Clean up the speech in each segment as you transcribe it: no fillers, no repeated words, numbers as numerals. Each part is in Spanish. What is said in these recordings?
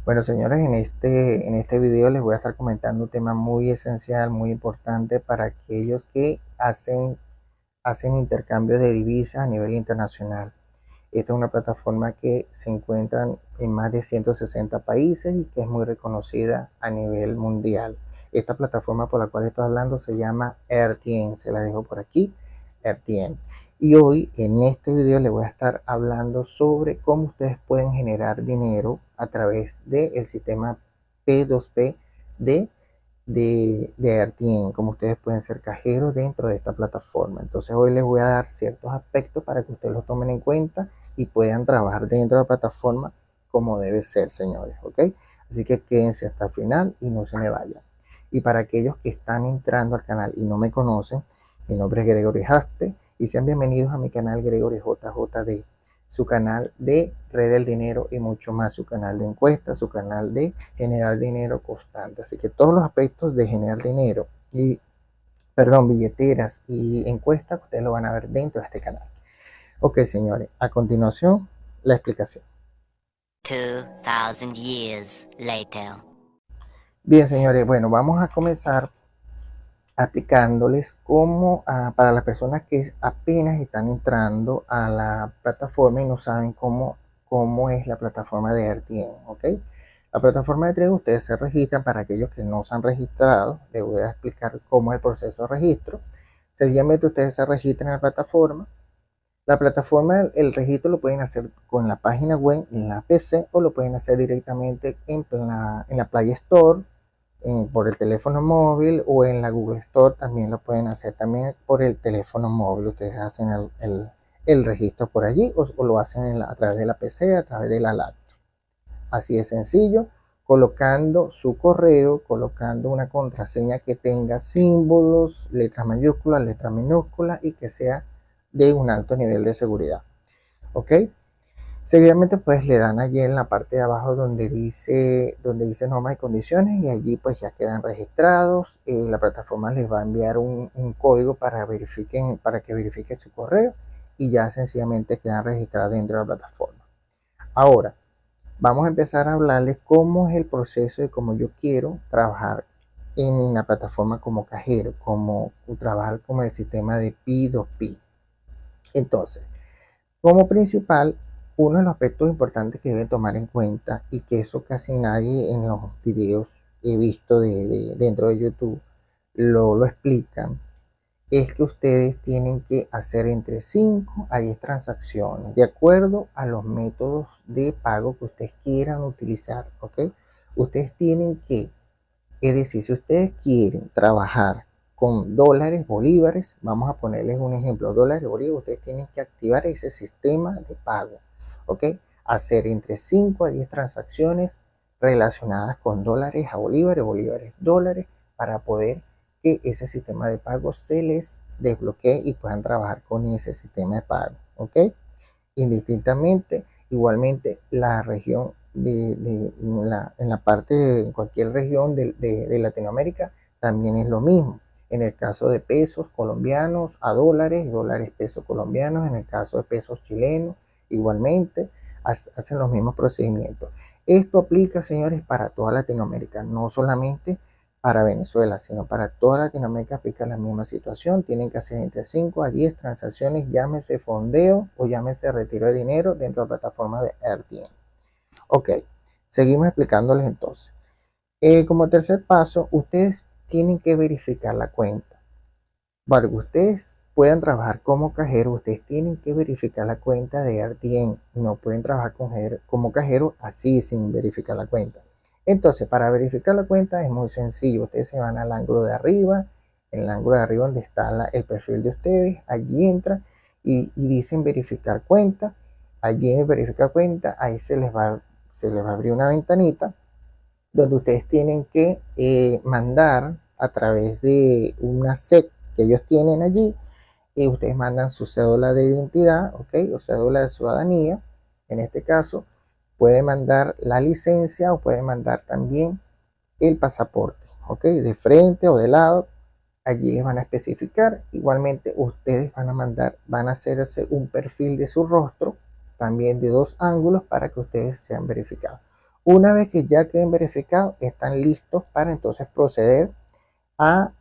Bueno, señores, en este video les voy a estar comentando un tema muy esencial, muy importante para aquellos que hacen intercambio de divisas a nivel internacional. Esta es una plataforma que se encuentra en más de 160 países y que es muy reconocida a nivel mundial. Esta plataforma por la cual estoy hablando se llama RTN, se la dejo por aquí, RTN. Y hoy en este video les voy a estar hablando sobre cómo ustedes pueden generar dinero a través del sistema P2P de RTN, como ustedes pueden ser cajeros dentro de esta plataforma. Entonces hoy les voy a dar ciertos aspectos para que ustedes los tomen en cuenta y puedan trabajar dentro de la plataforma como debe ser, señores, ¿ok? Así que quédense hasta el final y no se me vayan. Y para aquellos que están entrando al canal y no me conocen, mi nombre es Gregory Jaspe y sean bienvenidos a mi canal Gregory JJD, su canal de red del dinero y mucho más, su canal de encuestas, su canal de generar dinero constante. Así que todos los aspectos de generar dinero y, billeteras y encuestas, ustedes lo van a ver dentro de este canal. Ok, señores, a continuación, la explicación. 2000 years later. Bien, señores, bueno, vamos a comenzar aplicándoles cómo para las personas que apenas están entrando a la plataforma y no saben cómo es la plataforma de RTN, ¿ok? La plataforma de trading, ustedes se registran. Para aquellos que no se han registrado, les voy a explicar cómo es el proceso de registro. Sencillamente ustedes se registran en la plataforma. La plataforma, el registro lo pueden hacer con la página web en la PC o lo pueden hacer directamente en la Play Store, por el teléfono móvil, o en la Google Store también lo pueden hacer también por el teléfono móvil. Ustedes hacen el registro por allí o lo hacen a través de la PC, a través de la laptop. Así de sencillo, colocando su correo, colocando una contraseña que tenga símbolos, letras mayúsculas, letras minúsculas y que sea de un alto nivel de seguridad. ¿Ok? Seguidamente pues le dan allí en la parte de abajo donde dice normas y condiciones, y allí pues ya quedan registrados. La plataforma les va a enviar un código para que verifiquen su correo y ya sencillamente quedan registrados dentro de la plataforma. Ahora vamos a empezar a hablarles cómo es el proceso de cómo yo quiero trabajar en la plataforma como cajero, como trabajar como el sistema de P2P. Entonces, como principal, uno de los aspectos importantes que deben tomar en cuenta, y que eso casi nadie en los videos he visto dentro de YouTube lo explican, es que ustedes tienen que hacer entre 5 a 10 transacciones de acuerdo a los métodos de pago que ustedes quieran utilizar, ¿ok? Ustedes tienen que, es decir, si ustedes quieren trabajar con dólares, bolívares, vamos a ponerles un ejemplo, dólares, bolívares, ustedes tienen que activar ese sistema de pago, ¿ok? Hacer entre 5 a 10 transacciones relacionadas con dólares a bolívares, bolívares, dólares, para poder que ese sistema de pago se les desbloquee y puedan trabajar con ese sistema de pago, ¿ok? Indistintamente, igualmente la región en la parte, en cualquier región de Latinoamérica también es lo mismo. En el caso de pesos colombianos a dólares, dólares pesos colombianos, en el caso de pesos chilenos, igualmente hacen los mismos procedimientos. Esto aplica, señores, para toda Latinoamérica, no solamente para Venezuela, sino para toda Latinoamérica aplica la misma situación. Tienen que hacer entre 5 a 10 transacciones, llámese fondeo o llámese retiro de dinero dentro de la plataforma de RTN. Ok, seguimos explicándoles entonces. Como tercer paso, ustedes tienen que verificar la cuenta. Para que ustedes puedan trabajar como cajero, ustedes tienen que verificar la cuenta de RTN. No pueden trabajar como cajero así sin verificar la cuenta. Entonces, para verificar la cuenta es muy sencillo. Ustedes se van al ángulo de arriba, en el ángulo de arriba donde está el perfil de ustedes. Allí entran y dicen verificar cuenta. Allí en verificar cuenta, ahí se les va a abrir una ventanita donde ustedes tienen que mandar a través de una SEC que ellos tienen allí. Y ustedes mandan su cédula de identidad, ¿ok? O cédula de ciudadanía. En este caso, puede mandar la licencia o puede mandar también el pasaporte, ¿ok? De frente o de lado. Allí les van a especificar. Igualmente, ustedes van a hacerse un perfil de su rostro, también de 2 ángulos, para que ustedes sean verificados. Una vez que ya queden verificados, están listos para entonces proceder a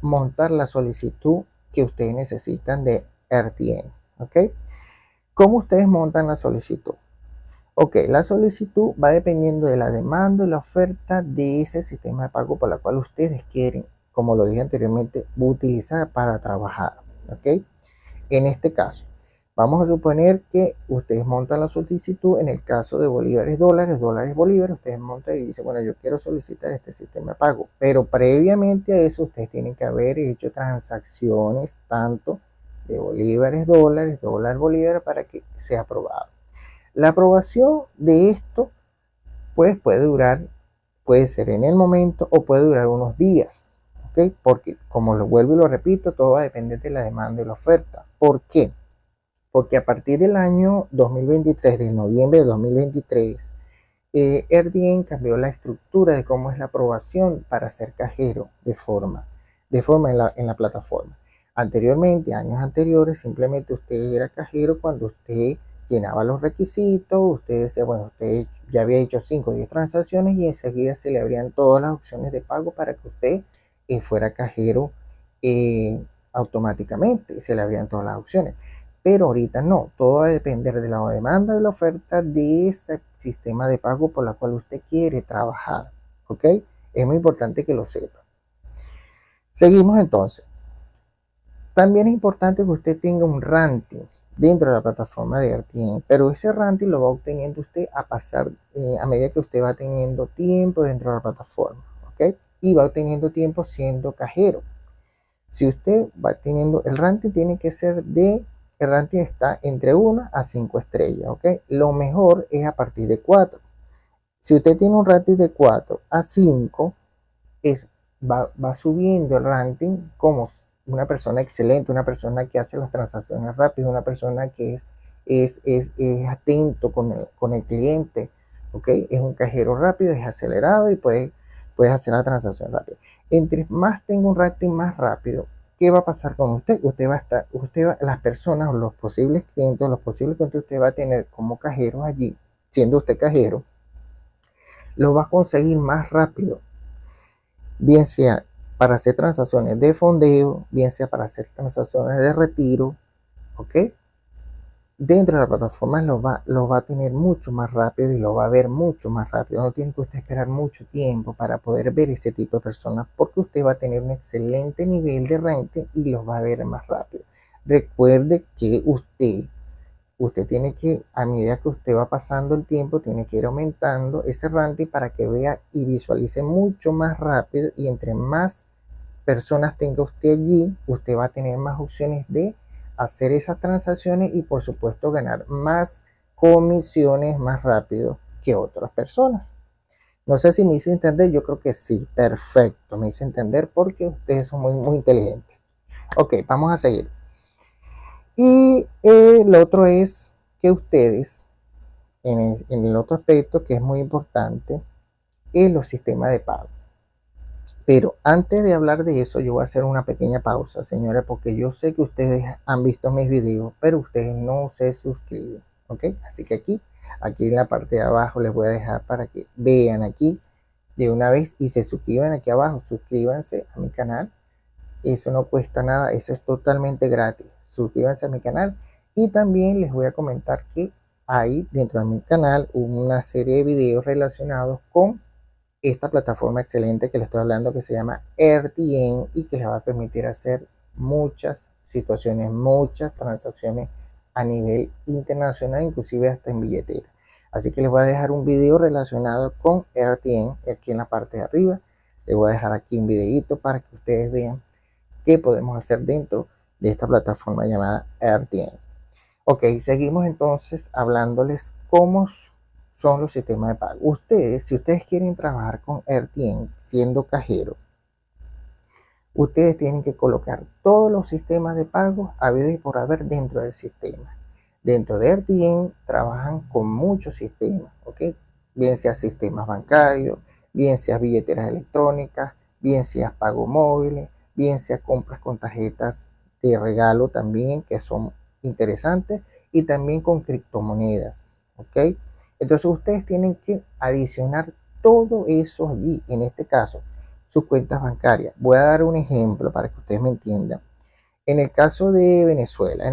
montar la solicitud que ustedes necesitan de RTN. ¿Ok? ¿Cómo ustedes montan la solicitud? Ok, la solicitud va dependiendo de la demanda y la oferta de ese sistema de pago por la cual ustedes quieren, como lo dije anteriormente, utilizar para trabajar. ¿Ok? En este caso, vamos a suponer que ustedes montan la solicitud en el caso de bolívares, dólares, dólares, bolívares. Ustedes montan y dicen, bueno, yo quiero solicitar este sistema de pago. Pero previamente a eso, ustedes tienen que haber hecho transacciones tanto de bolívares, dólares, dólar, bolívar para que sea aprobado. La aprobación de esto, pues puede durar, puede ser en el momento o puede durar unos días. ¿Ok? Porque, como lo vuelvo y lo repito, todo va a depender de la demanda y la oferta. ¿Por qué? Porque a partir del año 2023, de noviembre de 2023, RDN cambió la estructura de cómo es la aprobación para ser cajero de forma en la plataforma. Anteriormente, años anteriores, simplemente usted era cajero cuando usted llenaba los requisitos, usted decía, bueno, usted ya había hecho 5 o 10 transacciones y enseguida se le abrían todas las opciones de pago para que usted fuera cajero automáticamente, se le abrían todas las opciones. Pero ahorita no, todo va a depender de la demanda y la oferta de ese sistema de pago por la cual usted quiere trabajar. ¿Ok? Es muy importante que lo sepa. Seguimos entonces. También es importante que usted tenga un ranking dentro de la plataforma de RTN, pero ese ranking lo va obteniendo usted a medida que usted va teniendo tiempo dentro de la plataforma. ¿Ok? Y va obteniendo tiempo siendo cajero. Si usted va teniendo, el ranking tiene que ser el ranking está entre 1 a 5 estrellas, ¿ok? Lo mejor es a partir de 4. Si usted tiene un rating de 4 a 5, va subiendo el ranking como una persona excelente, una persona que hace las transacciones rápidas, una persona que es atento con el cliente, ¿ok? Es un cajero rápido, es acelerado y puede hacer la transacción rápida. Entre más tenga un rating más rápido, ¿qué va a pasar con usted? Las personas o los posibles clientes, usted va a tener como cajero allí, siendo usted cajero, lo va a conseguir más rápido, bien sea para hacer transacciones de fondeo, bien sea para hacer transacciones de retiro, ¿ok? Dentro de la plataforma lo va a tener mucho más rápido y lo va a ver mucho más rápido. No tiene que usted esperar mucho tiempo para poder ver ese tipo de personas porque usted va a tener un excelente nivel de rating y los va a ver más rápido. Recuerde que usted tiene que, a medida que usted va pasando el tiempo, tiene que ir aumentando ese ranking para que vea y visualice mucho más rápido, y entre más personas tenga usted allí, usted va a tener más opciones de hacer esas transacciones y por supuesto ganar más comisiones más rápido que otras personas. No sé si me hice entender, yo creo que sí, perfecto, me hice entender porque ustedes son muy, muy inteligentes. Ok, vamos a seguir. Y lo otro es que ustedes, en el otro aspecto que es muy importante, es los sistemas de pago. Pero antes de hablar de eso, yo voy a hacer una pequeña pausa, señores, porque yo sé que ustedes han visto mis videos, pero ustedes no se suscriben, ¿ok? Así que aquí en la parte de abajo les voy a dejar para que vean aquí de una vez y se suscriban aquí abajo. Suscríbanse a mi canal, eso no cuesta nada, eso es totalmente gratis. Suscríbanse a mi canal y también les voy a comentar que hay dentro de mi canal una serie de videos relacionados con esta plataforma excelente que les estoy hablando, que se llama RTN y que les va a permitir hacer muchas situaciones, muchas transacciones a nivel internacional, inclusive hasta en billetera. Así que les voy a dejar un video relacionado con RTN aquí en la parte de arriba. Les voy a dejar aquí un videito para que ustedes vean qué podemos hacer dentro de esta plataforma llamada RTN. Ok, seguimos entonces hablándoles cómo son los sistemas de pago. Si ustedes quieren trabajar con RTN siendo cajero, ustedes tienen que colocar todos los sistemas de pago habido y por haber dentro del sistema. Dentro de RTN trabajan con muchos sistemas, ¿ok? Bien sea sistemas bancarios, bien sea billeteras electrónicas, bien sea pago móviles, bien sea compras con tarjetas de regalo también, que son interesantes, y también con criptomonedas, ¿ok? Entonces ustedes tienen que adicionar todo eso allí, en este caso, sus cuentas bancarias. Voy a dar un ejemplo para que ustedes me entiendan. En el caso de Venezuela,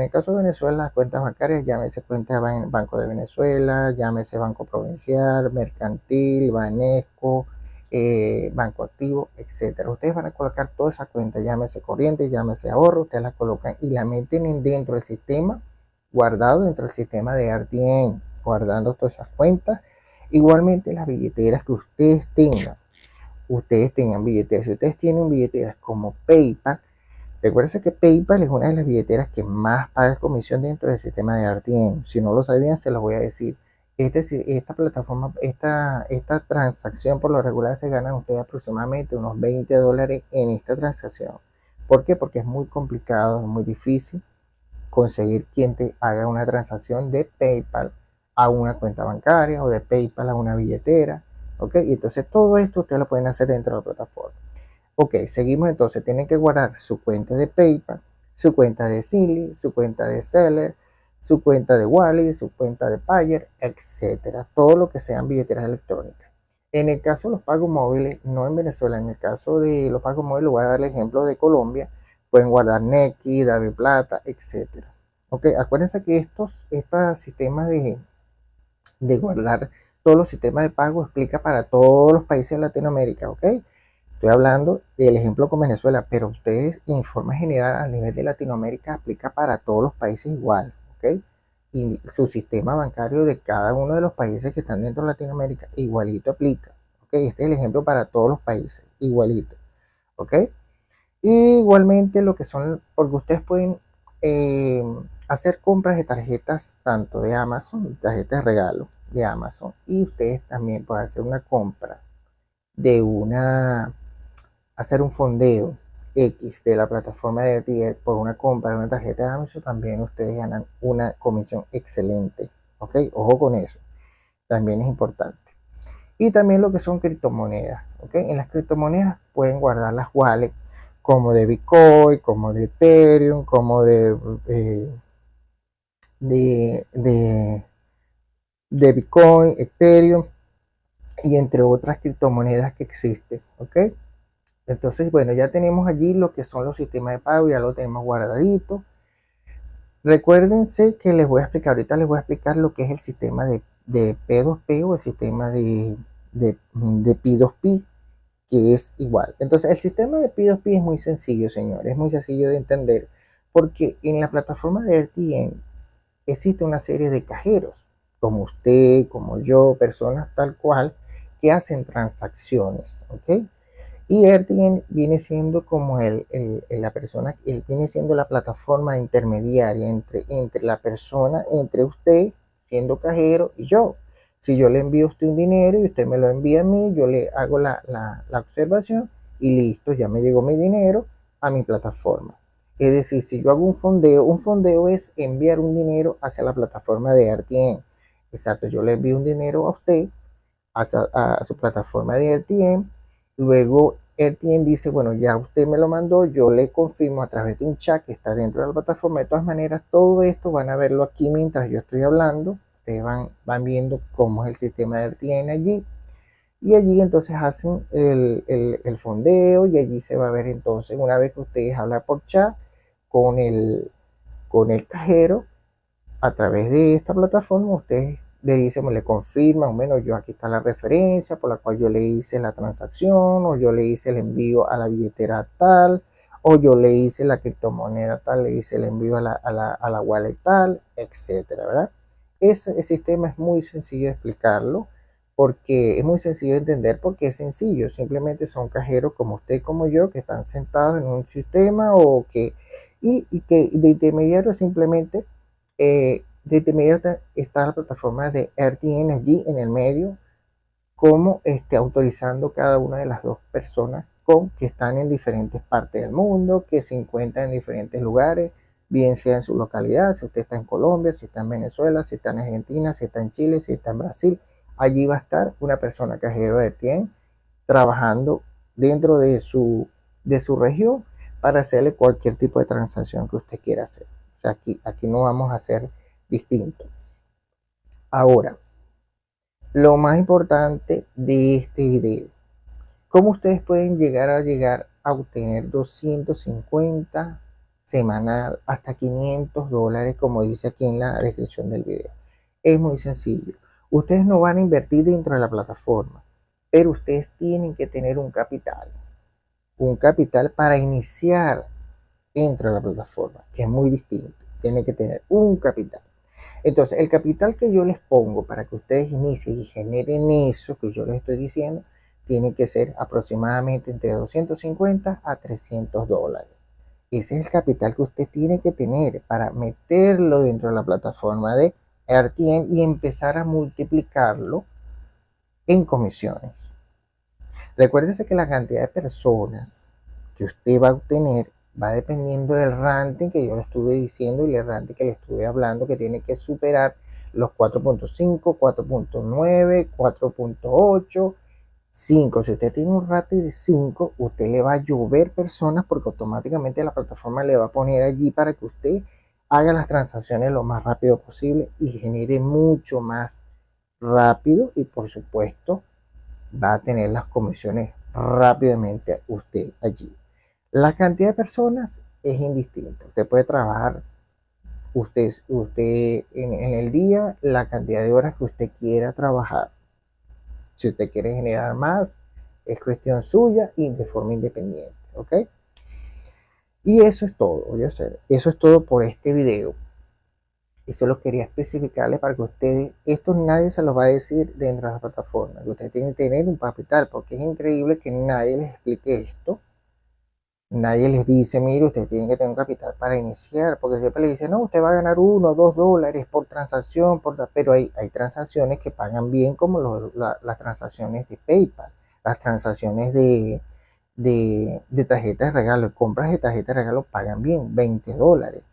las cuentas bancarias, llámese cuenta de Banco de Venezuela, llámese Banco Provincial, Mercantil, Banesco, Banco Activo, etcétera. Ustedes van a colocar toda esa cuenta, llámese corriente, llámese ahorro, ustedes la colocan y la meten dentro del sistema, guardado dentro del sistema de RTN, guardando todas esas cuentas. Igualmente las billeteras que ustedes tengan billeteras. Si ustedes tienen billeteras como PayPal, recuerden que PayPal es una de las billeteras que más paga comisión dentro del sistema de RTN. Si no lo sabían, se los voy a decir. Esta plataforma, esta transacción por lo regular se ganan ustedes aproximadamente unos $20 en esta transacción. ¿Por qué? Porque es muy complicado, es muy difícil conseguir quien te haga una transacción de PayPal a una cuenta bancaria o de PayPal a una billetera. ¿Ok? Y entonces todo esto ustedes lo pueden hacer dentro de la plataforma. Ok, seguimos entonces. Tienen que guardar su cuenta de PayPal, su cuenta de Silly, su cuenta de Seller, su cuenta de Wally, su cuenta de Payer, etcétera. Todo lo que sean billeteras electrónicas. En el caso de los pagos móviles, no en Venezuela, en el caso de los pagos móviles, voy a dar el ejemplo de Colombia. Pueden guardar Nequi, Davi Plata, etcétera. Ok, acuérdense que estos sistemas de guardar todos los sistemas de pago explica para todos los países de Latinoamérica, ¿ok? Estoy hablando del ejemplo con Venezuela, pero ustedes en forma general a nivel de Latinoamérica aplica para todos los países igual, ¿ok? Y su sistema bancario de cada uno de los países que están dentro de Latinoamérica igualito aplica, ¿ok? Este es el ejemplo para todos los países, igualito, ¿ok? Y igualmente lo que son, porque ustedes pueden eh, hacer compras de tarjetas tanto de Amazon, tarjetas de regalo de Amazon, y ustedes también pueden hacer una compra de hacer un fondeo X de la plataforma de RTL por una compra de una tarjeta de Amazon, también ustedes ganan una comisión excelente. ¿Ok? Ojo con eso. También es importante. Y también lo que son criptomonedas. ¿Ok? En las criptomonedas pueden guardar las wallets como de Bitcoin, como de Ethereum, como de, de, de Bitcoin, Ethereum y entre otras criptomonedas que existen. ¿Ok? Entonces, bueno, ya tenemos allí lo que son los sistemas de pago, ya lo tenemos guardadito. Recuérdense que les voy a explicar, ahorita les voy a explicar lo que es el sistema de P2P o el sistema de P2P, que es igual. Entonces, el sistema de P2P es muy sencillo, señores, es muy sencillo de entender, porque en la plataforma de RTN existe una serie de cajeros, como usted, como yo, personas tal cual, que hacen transacciones, ¿ok? Y Ertien viene siendo como la persona, él viene siendo la plataforma intermediaria entre la persona, entre usted siendo cajero y yo. Si yo le envío a usted un dinero y usted me lo envía a mí, yo le hago la observación y listo, ya me llegó mi dinero a mi plataforma. Es decir, si yo hago un fondeo es enviar un dinero hacia la plataforma de RTN. Exacto, yo le envío un dinero a usted, a su plataforma de RTN. Luego RTN dice, bueno, ya usted me lo mandó, yo le confirmo a través de un chat que está dentro de la plataforma. De todas maneras, todo esto van a verlo aquí mientras yo estoy hablando. Ustedes van viendo cómo es el sistema de RTN allí. Y allí entonces hacen el fondeo y allí se va a ver entonces, una vez que ustedes hablan por chat con el cajero, a través de esta plataforma, ustedes le dicen, le confirman, bueno, yo aquí está la referencia por la cual yo le hice la transacción, o yo le hice el envío a la billetera tal, o yo le hice la criptomoneda tal, le hice el envío a la wallet tal, etcétera, ¿verdad? Ese sistema es muy sencillo de explicarlo, porque es muy sencillo de entender, porque es sencillo, simplemente son cajeros como usted y como yo, que están sentados en un sistema o que, y que de intermediario simplemente desde inmediato está la plataforma de RTN allí en el medio, como autorizando cada una de las dos personas que están en diferentes partes del mundo, que se encuentran en diferentes lugares, bien sea en su localidad, si usted está en Colombia, si está en Venezuela, si está en Argentina, si está en Chile, si está en Brasil, allí va a estar una persona cajero de RTN trabajando dentro de su región para hacerle cualquier tipo de transacción que usted quiera hacer. O sea, aquí no vamos a hacer distinto. Ahora, lo más importante de este video, cómo ustedes pueden llegar a obtener 250 semanal hasta $500, como dice aquí en la descripción del video. Es muy sencillo. Ustedes no van a invertir dentro de la plataforma, pero ustedes tienen que tener un capital para iniciar dentro de la plataforma, que es muy distinto. Tienen que tener un capital. Entonces, el capital que yo les pongo para que ustedes inicien y generen eso que yo les estoy diciendo, tiene que ser aproximadamente entre 250 a $300. Ese es el capital que usted tiene que tener para meterlo dentro de la plataforma de RTN y empezar a multiplicarlo en comisiones. Recuérdese que la cantidad de personas que usted va a obtener va dependiendo del ranking que yo le estuve diciendo y el ranking que le estuve hablando, que tiene que superar los 4.5, 4.9, 4.8, 5. Si usted tiene un rating de 5, usted le va a llover personas porque automáticamente la plataforma le va a poner allí para que usted haga las transacciones lo más rápido posible y genere mucho más rápido, y por supuesto va a tener las comisiones rápidamente usted allí. La cantidad de personas es indistinta. Usted puede trabajar usted en el día la cantidad de horas que usted quiera trabajar. Si usted quiere generar más, es cuestión suya y de forma independiente, ¿ok? Y eso es todo, voy a hacer. Eso es todo por este video. Eso lo quería especificarles para que ustedes, esto nadie se los va a decir dentro de la plataforma, que ustedes tienen que tener un capital, porque es increíble que nadie les explique esto. Nadie les dice, mire, ustedes tienen que tener un capital para iniciar, porque siempre les dicen, no, usted va a ganar $1 o $2 por transacción, pero hay transacciones que pagan bien, como las transacciones de PayPal, las transacciones de tarjetas de regalo, compras de tarjetas de regalo pagan bien, $20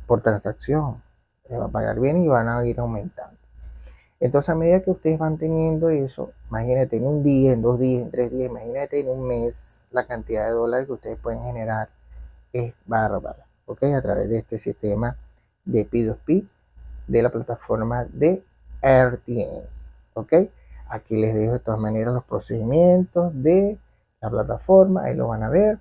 por transacción. Se va a pagar bien y van a ir aumentando. Entonces, a medida que ustedes van teniendo eso, imagínate en un día, en 2 días, en 3 días, imagínate en un mes, la cantidad de dólares que ustedes pueden generar es bárbara, ¿ok? A través de este sistema de P2P de la plataforma de RTN, ¿ok? Aquí les dejo de todas maneras los procedimientos de la plataforma, ahí lo van a ver.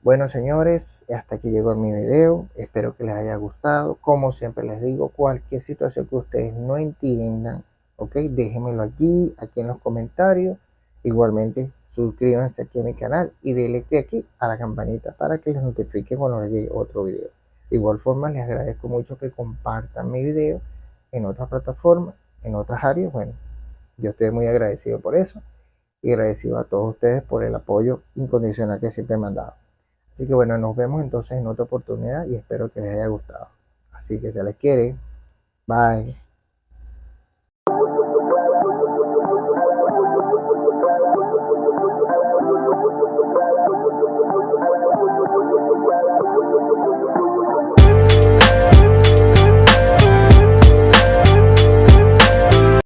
Bueno, señores, hasta aquí llegó mi video. Espero que les haya gustado. Como siempre les digo, cualquier situación que ustedes no entiendan, ok, déjenmelo aquí en los comentarios. Igualmente, suscríbanse aquí a mi canal y denle click aquí a la campanita para que les notifique cuando les llegue otro video. De igual forma, les agradezco mucho que compartan mi video en otras plataformas, en otras áreas. Bueno, yo estoy muy agradecido por eso y agradecido a todos ustedes por el apoyo incondicional que siempre me han dado. Así que bueno, nos vemos entonces en otra oportunidad y espero que les haya gustado. Así que se les quiere. Bye.